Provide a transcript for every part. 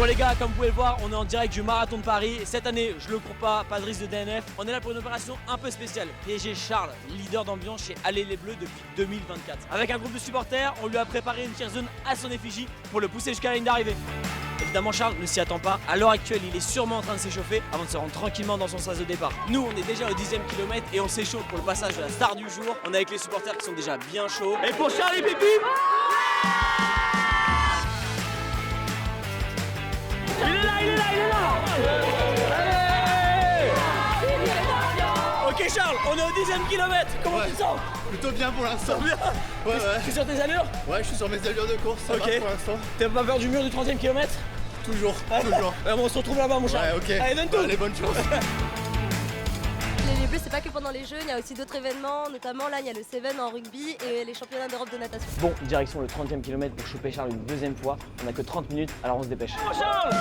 les gars, comme vous pouvez le voir, on est en direct du Marathon de Paris. Cette année, je le cours pas de risque de DNF. On est là pour une opération un peu spéciale. PSG Charles, leader d'ambiance chez Allez les Bleus depuis 2024. Avec un groupe de supporters, on lui a préparé une cheer zone à son effigie pour le pousser jusqu'à la ligne d'arrivée. Évidemment, Charles ne s'y attend pas. À l'heure actuelle, il est sûrement en train de s'échauffer avant de se rendre tranquillement dans son sas de départ. Nous, on est déjà au 10e kilomètre et on s'échauffe pour le passage de la star du jour. On est avec les supporters qui sont déjà bien chauds. Et pour Charles et Pipi, il est là, il est là, il est là. Ok Charles, on est au 10e kilomètre. Comment tu te sens? Plutôt bien pour l'instant. Bien. Ouais. Tu es sur tes allures? Ouais, je suis sur mes allures de course, ça va pour l'instant. T'as pas peur du mur du 30e kilomètre? Toujours. On se retrouve là-bas mon Charles. Ouais, ok. Allez, donne tout. Allez, bonne chance. Les Bleus, c'est pas que pendant les Jeux, il y a aussi d'autres événements, notamment là, il y a le Seven en rugby et les championnats d'Europe de natation. Bon, direction le 30e kilomètre pour choper Charles une deuxième fois. On a que 30 minutes, alors on se dépêche. Oh Charles!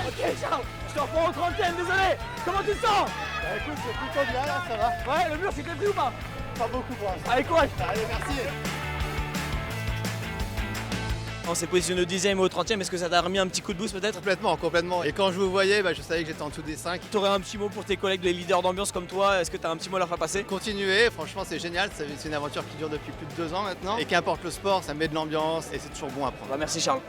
Ok Charles, je te reprends au 30e, désolé. Comment tu te sens? Bah écoute, c'est plutôt bien là, ça va. Ouais, le mur c'était pris ou pas? Pas beaucoup pour l'instant. Allez, courage. Allez, merci. On s'est positionné au 10e et au 30e, est-ce que ça t'a remis un petit coup de boost peut-être? Complètement. Et quand je vous voyais, je savais que j'étais en dessous des 5. T'aurais un petit mot pour tes collègues, les leaders d'ambiance comme toi, est-ce que t'as un petit mot à leur faire passer? Continuez, franchement c'est génial, c'est une aventure qui dure depuis plus de 2 ans maintenant. Et qu'importe le sport, ça met de l'ambiance et c'est toujours bon à prendre. Bah merci Charles.